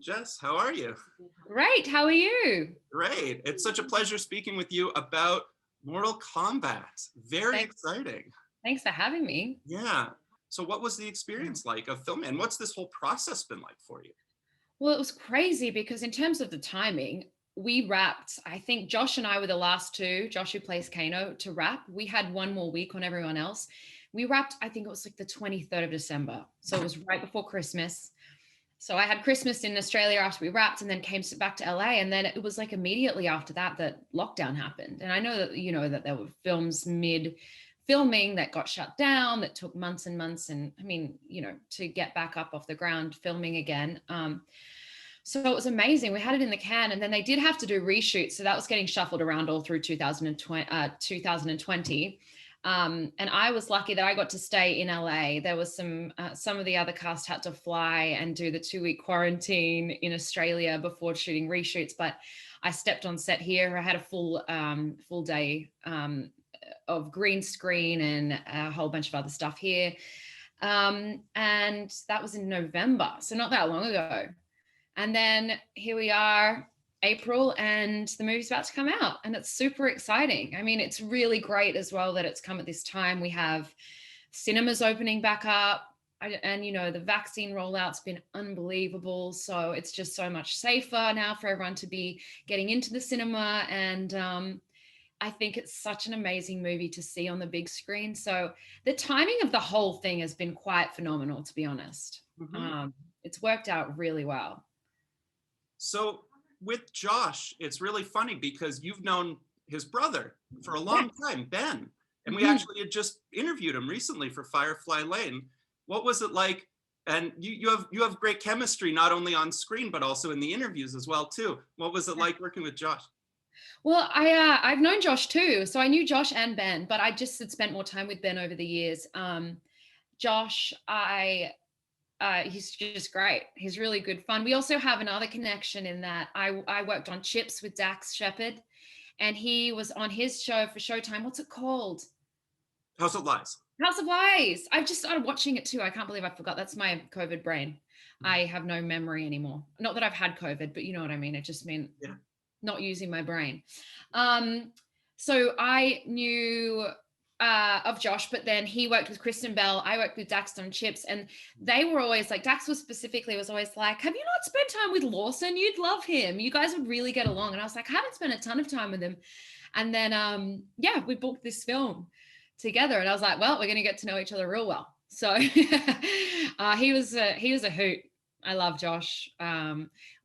Jess, how are you? Great. How are you? Great. It's such a pleasure speaking with you about Mortal Kombat. Very Thanks. exciting. Thanks for having me. Yeah. So what was the experience like of filming? And what's this whole process been like for you? Well, it was crazy because in terms of the timing, we wrapped, I think Josh and I were the last two, Josh who plays Kano, to wrap. We had one more week on everyone else. We wrapped, I think it was like the 23rd of December. So it was right before Christmas. So I had Christmas in Australia after we wrapped and then came back to LA. And then it was like immediately after that lockdown happened. And I know that, that there were films mid filming that got shut down, that took months and months. And I mean, to get back up off the ground filming again. So it was amazing. We had it in the can, and then they did have to do reshoots. So that was getting shuffled around all through 2020. And I was lucky that I got to stay in LA. There was some of the other cast had to fly and do the 2-week quarantine in Australia before shooting reshoots. But I stepped on set here. I had a full day of green screen and a whole bunch of other stuff here. And that was in November, so not that long ago. And then here we are, April, and the movie's about to come out, and it's super exciting. I mean, it's really great as well that it's come at this time. We have cinemas opening back up, and the vaccine rollout's been unbelievable. So it's just so much safer now for everyone to be getting into the cinema. And I think it's such an amazing movie to see on the big screen. So the timing of the whole thing has been quite phenomenal, to be honest. Mm-hmm. It's worked out really well. So with Josh, it's really funny because you've known his brother for a long time, Ben, and we actually had just interviewed him recently for Firefly Lane. What was it like? And you have great chemistry, not only on screen, but also in the interviews as well, too. What was it like working with Josh? Well, I've known Josh too. So I knew Josh and Ben, but I just had spent more time with Ben over the years. Josh, he's just great. He's really good fun. We also have another connection in that I worked on Chips with Dax Shepard, and he was on his show for Showtime. What's it called? House of Lies. House of Lies. I've just started watching it too. I can't believe I forgot. That's my COVID brain. I have no memory anymore. Not that I've had COVID, but you know what I mean. It just meant not using my brain. So I knew of Josh, but then he worked with Kristen Bell. I worked with Dax on Chips, and they were always like, Dax was always like, have you not spent time with Lawson? You'd love him. You guys would really get along. And I was like, I haven't spent a ton of time with him. And then, we booked this film together, and I was like, well, we're going to get to know each other real well. So he was a hoot. I love Josh.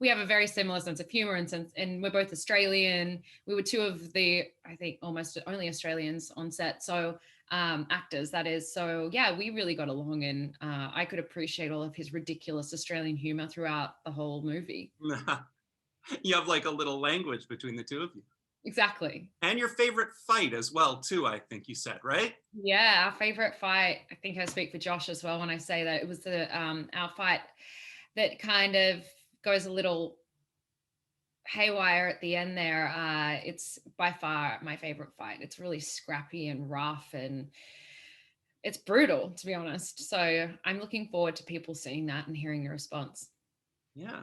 We have a very similar sense of humor and we're both Australian. We were two of the, I think, almost only Australians on set. So actors, that is. So yeah, we really got along, and I could appreciate all of his ridiculous Australian humor throughout the whole movie. You have like a little language between the two of you. Exactly. And your favorite fight as well, too, I think you said, right? Yeah, our favorite fight. I think I speak for Josh as well when I say that. It was our fight that kind of goes a little haywire at the end there. It's by far my favorite fight. It's really scrappy and rough, and it's brutal, to be honest. So I'm looking forward to people seeing that and hearing your response. Yeah.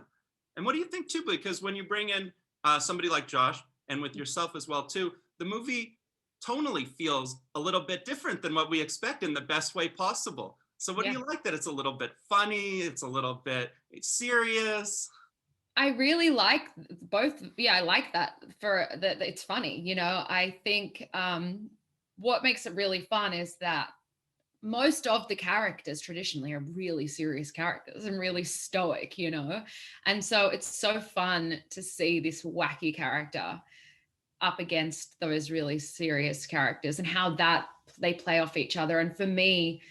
And what do you think, too? Because when you bring in somebody like Josh, and with yourself as well, too, the movie tonally feels a little bit different than what we expect in the best way possible. So what do you like that it's a little bit funny, it's a little bit serious? I really like both. Yeah, I like that it's funny. I think what makes it really fun is that most of the characters traditionally are really serious characters and really stoic, and so it's so fun to see this wacky character up against those really serious characters and how that they play off each other. And for me,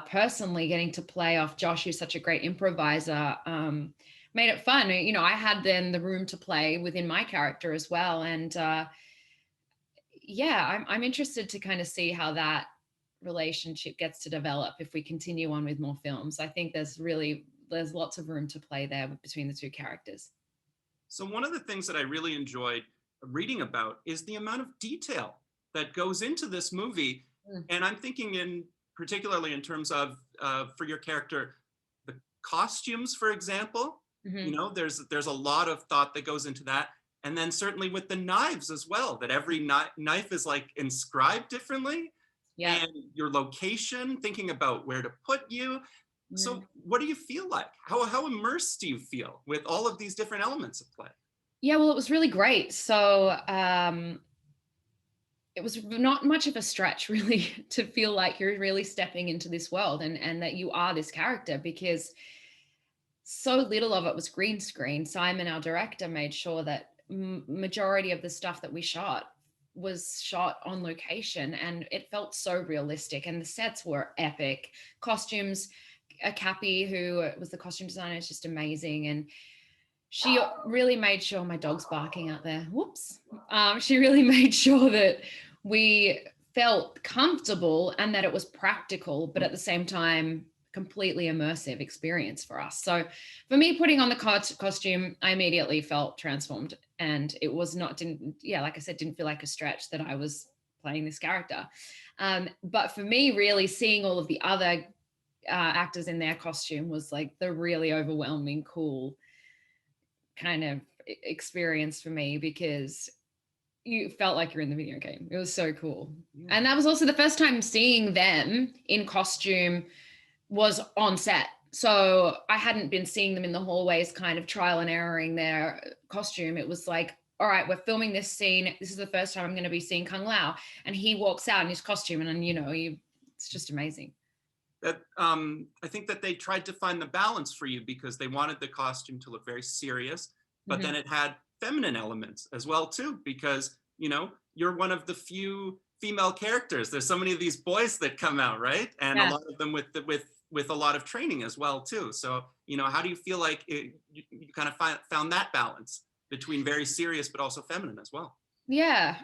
personally, getting to play off Josh, who's such a great improviser, made it fun. I had then the room to play within my character as well. And I'm interested to kind of see how that relationship gets to develop if we continue on with more films. I think there's lots of room to play there between the two characters. So one of the things that I really enjoyed reading about is the amount of detail that goes into this movie. And I'm thinking particularly in terms of, for your character, the costumes, for example. You Mhm. know, there's a lot of thought that goes into that. And then certainly with the knives as well, that every knife is like inscribed differently, Yep. and your location, thinking about where to put you. Mhm. So what do you feel like? How immersed do you feel with all of these different elements of play? Yeah, well, it was really great. So it was not much of a stretch, really, to feel like you're really stepping into this world and that you are this character, because so little of it was green screen. Simon, our director, made sure that majority of the stuff that we shot was shot on location, and it felt so realistic. And the sets were epic. Costumes, Cappy, who was the costume designer, is just amazing, and she really made sure, my dog's barking out there. Whoops. She really made sure that we felt comfortable and that it was practical, but at the same time, completely immersive experience for us. So for me, putting on the costume, I immediately felt transformed, and it was not, didn't, yeah, like I said, didn't feel like a stretch that I was playing this character. But for me, really seeing all of the other actors in their costume was like the really overwhelming, cool kind of experience for me, because you felt like you're in the video game. It was so cool. Yeah. And that was also the first time seeing them in costume was on set. So I hadn't been seeing them in the hallways, kind of trial and erroring their costume. It was like, all right, we're filming this scene. This is the first time I'm going to be seeing Kung Lao. And he walks out in his costume, and you know, it's just amazing. That I think that they tried to find the balance for you because they wanted the costume to look very serious, but then Mm-hmm. it had feminine elements as well too, because you know you're one of the few female characters. There's so many of these boys that come out, right? And a Yeah. lot of them with a lot of training as well too. So you know, how do you feel like you kind of found that balance between very serious but also feminine as well? Yeah.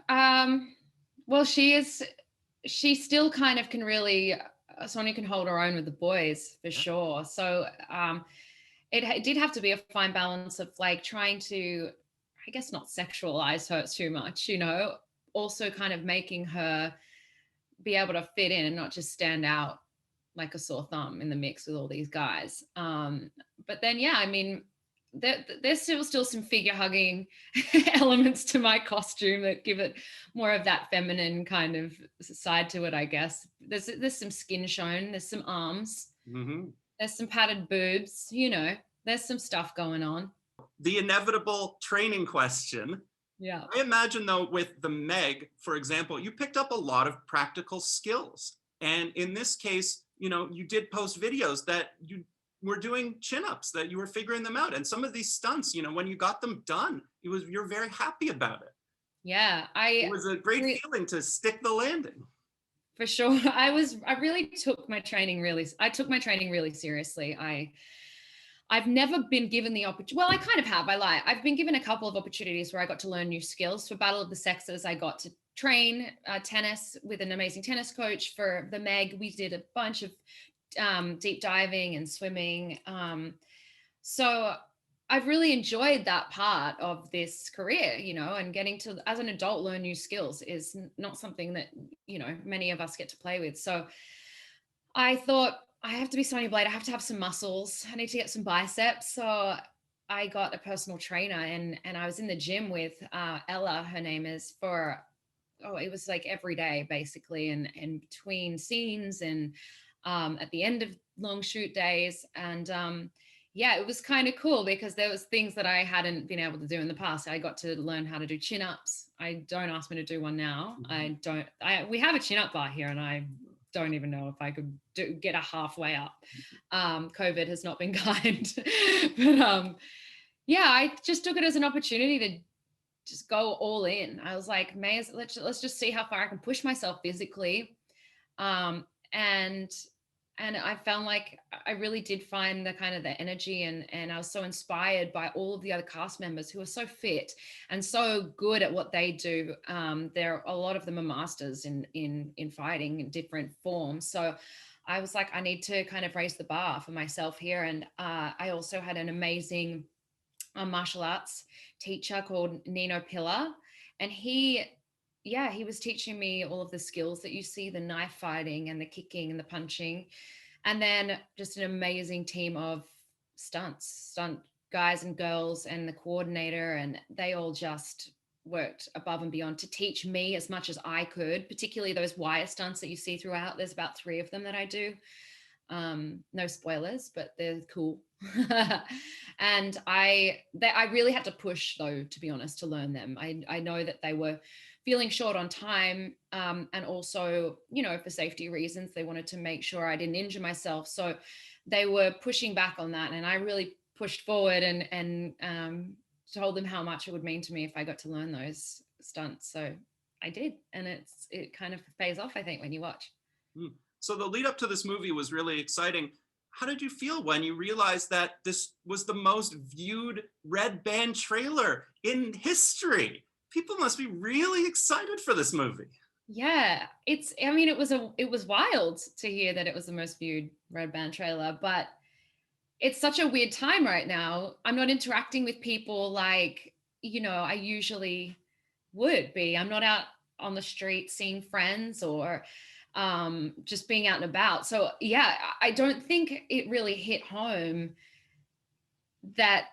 Well, she still kind of can really, Sonya can hold her own with the boys for Yeah. sure. So it did have to be a fine balance of like trying to, I guess, not sexualize her too much, you know, also kind of making her be able to fit in and not just stand out like a sore thumb in the mix with all these guys. But then, yeah, I mean, there's still some figure hugging elements to my costume that give it more of that feminine kind of side to it, I guess. There's some skin shown, there's some arms, Mm-hmm. there's some padded boobs, you know, there's some stuff going on. The inevitable training question. Yeah. I imagine though, with the Meg, for example, you picked up a lot of practical skills. And in this case, you know, you did post videos that you were doing chin-ups, that you were figuring them out. And some of these stunts, you know, when you got them done, you're very happy about it. Yeah, It was a great feeling to stick the landing. for sure. I really took my training really, I took my training really seriously. I've never been given the opportunity. Well, I kind of have. I lie. I've been given a couple of opportunities where I got to learn new skills. For Battle of the Sexes, I got to train tennis with an amazing tennis coach. For the Meg, we did a bunch of deep diving and swimming. So I've really enjoyed that part of this career, you know, and getting to, as an adult, learn new skills is not something that, you know, many of us get to play with. So I thought, I have to be Sonya Blade. I have to have some muscles. I need to get some biceps. So I got a personal trainer, and I was in the gym with Ella, her name is, for, oh, it was like every day basically, and between scenes and at the end of long shoot days. And yeah, it was kind of cool because there was things that I hadn't been able to do in the past. I got to learn how to do chin ups. I don't ask me to do one now. I don't. We have a chin up bar here, and I don't even know if I could get a halfway up. COVID has not been kind, but yeah, I just took it as an opportunity to just go all in. I was like, let's just see how far I can push myself physically. Um, and I found like I really did find the kind of the energy, and I was so inspired by all of the other cast members who are so fit and so good at what they do. There, a lot of them are masters in fighting in different forms. So I was like, I need to kind of raise the bar for myself here. And I also had an amazing martial arts teacher called Nino Pillar, and he was teaching me all of the skills that you see, the knife fighting and the kicking and the punching, and then just an amazing team of stunt guys and girls and the coordinator, and they all just worked above and beyond to teach me as much as I could, particularly those wire stunts that you see throughout. There's about 3 of them that I do. No spoilers, but they're cool. And I really had to push, though, to be honest, to learn them. I know that they were feeling short on time, and also, you know, for safety reasons, they wanted to make sure I didn't injure myself. So they were pushing back on that, and I really pushed forward and told them how much it would mean to me if I got to learn those stunts. So I did, and it kind of pays off, I think, when you watch. So the lead up to this movie was really exciting. How did you feel when you realized that this was the most viewed red band trailer in history? People must be really excited for this movie. Yeah, I mean, it was wild to hear that it was the most viewed red band trailer, but it's such a weird time right now. I'm not interacting with people like, you know, I usually would be. I'm not out on the street seeing friends or just being out and about. So yeah, I don't think it really hit home that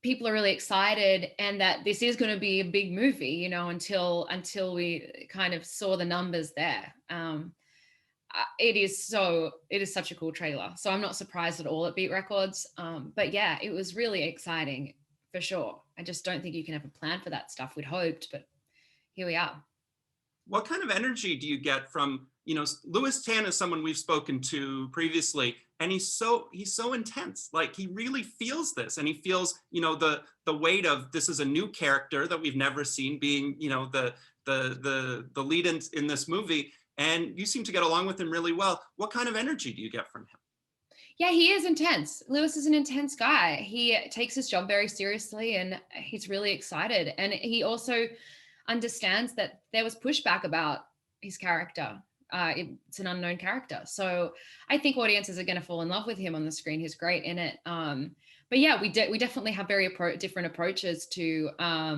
people are really excited and that this is going to be a big movie, you know, until we kind of saw the numbers there. It is such a cool trailer. So I'm not surprised at all it beat records. But yeah, it was really exciting for sure. I just don't think you can have a plan for that stuff. We'd hoped, but here we are. What kind of energy do you get from, you know, Louis Tan is someone we've spoken to previously, and he's so intense. Like, he really feels this, and he feels, you know, the weight of this is a new character that we've never seen being, you know, the lead in this movie. And you seem to get along with him really well. What kind of energy do you get from him? Yeah, he is intense. Louis is an intense guy. He takes his job very seriously, and he's really excited. And he also understands that there was pushback about his character. It's an unknown character. So I think audiences are going to fall in love with him on the screen. He's great in it. But yeah, we definitely have very different approaches to our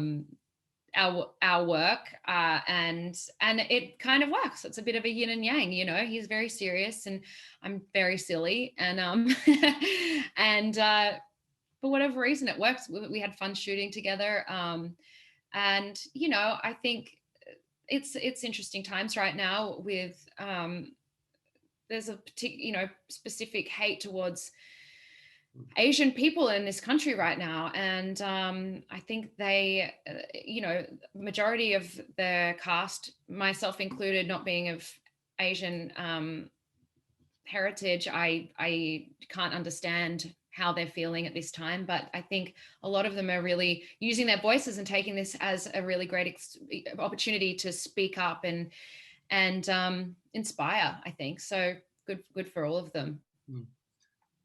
work, and it kind of works. It's a bit of a yin and yang, you know. He's very serious and I'm very silly, and and for whatever reason it works. We had fun shooting together, and you know, I think it's interesting times right now with there's a particular, you know, specific hate towards Asian people in this country right now, and I think they, you know, majority of the cast, myself included, not being of Asian heritage, I can't understand how they're feeling at this time. But I think a lot of them are really using their voices and taking this as a really great opportunity to speak up and inspire, I think. So good for all of them.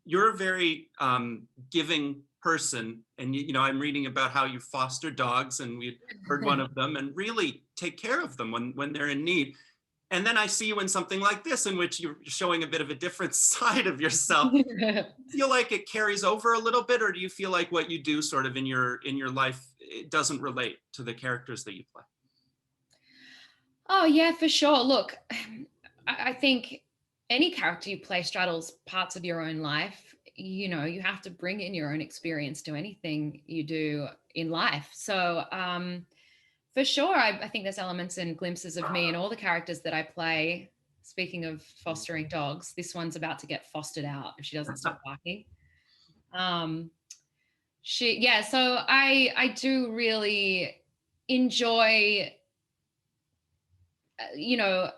You're a very giving person, and you know, I'm reading about how you foster dogs, and we heard one of them, and really take care of them when they're in need. And then I see you in something like this, in which you're showing a bit of a different side of yourself. Do you feel like it carries over a little bit, or do you feel like what you do sort of in your life, it doesn't relate to the characters that you play? Oh yeah, for sure. Look, I think any character you play straddles parts of your own life. You know, you have to bring in your own experience to anything you do in life. So for sure, I think there's elements and glimpses of me in all the characters that I play. Speaking of fostering dogs, this one's about to get fostered out if she doesn't stop barking. So I do really enjoy, you know,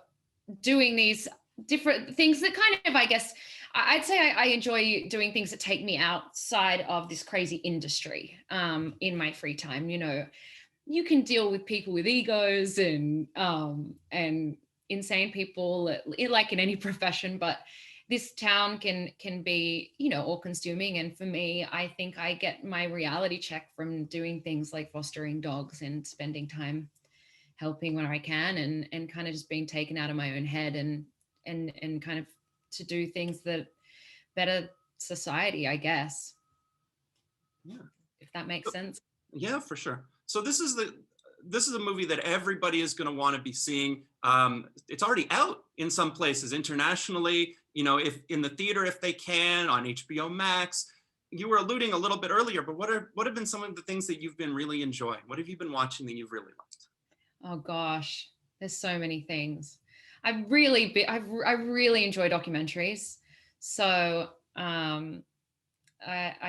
doing these different things that kind of, I guess, I'd say I enjoy doing things that take me outside of this crazy industry in my free time. You know, you can deal with people with egos and insane people, like in any profession, but this town can be, you know, all consuming. And for me, I think I get my reality check from doing things like fostering dogs and spending time helping when I can, and kind of just being taken out of my own head and kind of to do things that better society, I guess. Yeah. If that makes sense. Yeah, for sure. So this is a movie that everybody is going to want to be seeing. It's already out in some places internationally, you know, if in the theater, if they can, on HBO Max. you were alluding a little bit earlier, but what have been some of the things that you've been really enjoying? What have you been watching that you've really liked? Oh gosh, there's so many things. I really enjoy documentaries. So I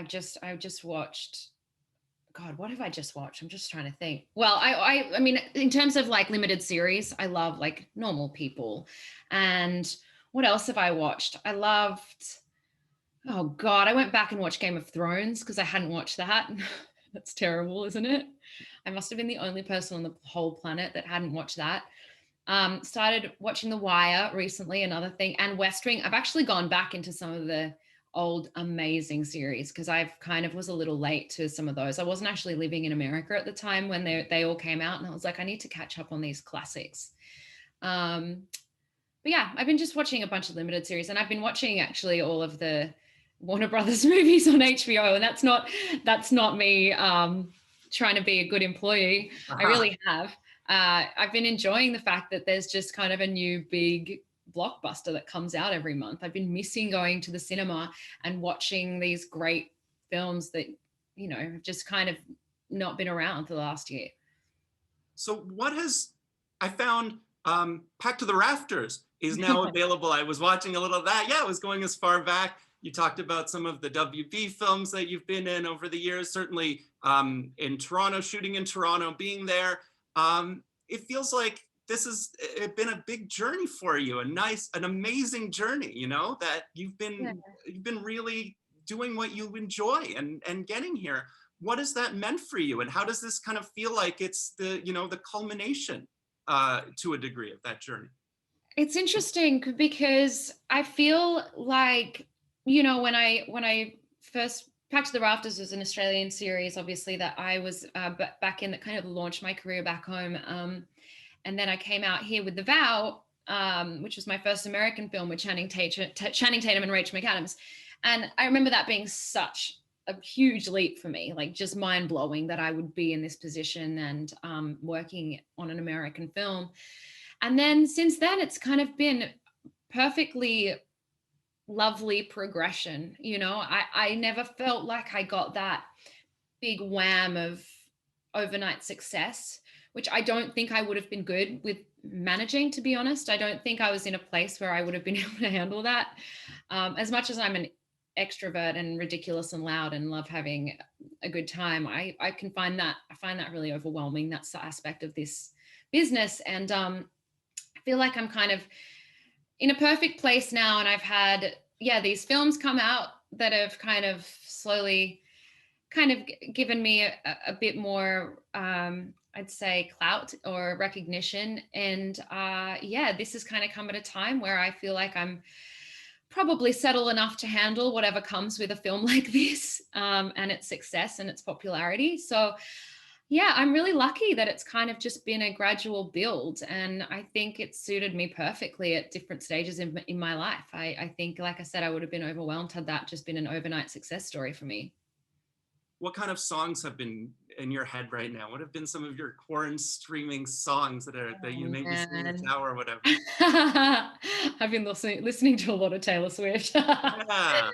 just watched, God, what have I just watched? I'm just trying to think. Well, I mean, in terms of like limited series, I love like Normal People. And what else have I watched? I loved, oh God, I went back and watched Game of Thrones because I hadn't watched that. That's terrible, isn't it? I must have been the only person on the whole planet that hadn't watched that. Started watching The Wire recently, another thing, and West Wing. I've actually gone back into some of the old amazing series because I've kind of was a little late to some of those. I wasn't actually living in America at the time when they all came out, and I was like, I need to catch up on these classics. But yeah, I've been just watching a bunch of limited series, and I've been watching actually all of the Warner Brothers movies on HBO, and that's not me trying to be a good employee. I really have. I've been enjoying the fact that there's just kind of a new big blockbuster that comes out every month. I've been missing going to the cinema and watching these great films that, you know, have just kind of not been around for the last year. So what has, I found Packed to the Rafters is now available. I was watching a little of that. Yeah, I was going as far back. You talked about some of the WB films that you've been in over the years, certainly in Toronto, shooting in Toronto, being there. It feels like this has been a big journey for you, an amazing journey, you know, that you've been really doing what you enjoy and getting here. What has that meant for you? And how does this kind of feel like it's the, you know, the culmination to a degree of that journey? It's interesting because I feel like, you know, when I first Packed to the Rafters was an Australian series, obviously, that I was back in, that kind of launched my career back home. And then I came out here with The Vow, which was my first American film with Channing Tatum and Rachel McAdams. And I remember that being such a huge leap for me, like just mind blowing that I would be in this position and working on an American film. And then since then, it's kind of been perfectly lovely progression. You know, I never felt like I got that big wham of overnight success, which I don't think I would have been good with managing, to be honest. I don't think I was in a place where I would have been able to handle that. As much as I'm an extrovert and ridiculous and loud and love having a good time, I find that really overwhelming. That's the aspect of this business. And I feel like I'm kind of in a perfect place now. And I've had, these films come out that have kind of slowly kind of given me a bit more, I'd say, clout or recognition. And this has kind of come at a time where I feel like I'm probably settled enough to handle whatever comes with a film like this, and its success and its popularity. So yeah, I'm really lucky that it's kind of just been a gradual build. And I think it suited me perfectly at different stages in my life. I think, like I said, I would have been overwhelmed had that just been an overnight success story for me. What kind of songs have been in your head right now? What have been some of your quarantine streaming songs that you maybe sing in the shower or whatever? I've been listening to a lot of Taylor Swift. Yeah.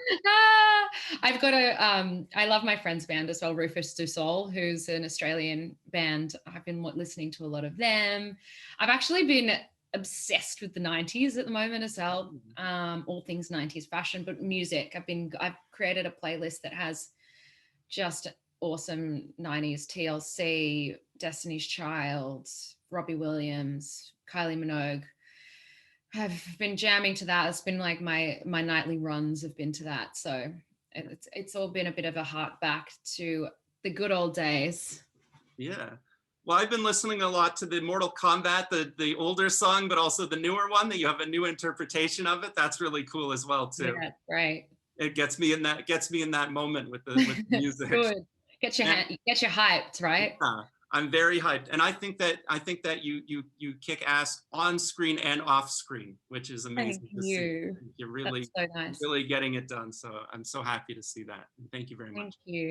I've got I love my friend's band as well, Rufus Du Sol, who's an Australian band. I've been listening to a lot of them. I've actually been obsessed with the 90s at the moment as well. All things 90s fashion, but music. I've created a playlist that has just awesome 90s TLC, Destiny's Child, Robbie Williams, Kylie Minogue. I've been jamming to that. It's been like my nightly runs have been to that. So it's all been a bit of a hark back to the good old days. Yeah. Well, I've been listening a lot to the Mortal Kombat, the older song, but also the newer one that you have a new interpretation of it. That's really cool as well too. Yeah, right. It gets me in that moment with the music. Good. Get you hyped, right? Yeah, I'm very hyped, and I think that you kick ass on screen and off screen, which is amazing to see. You're really, that's so nice. really getting it done. So I'm so happy to see that. Thank you very much. Thank you.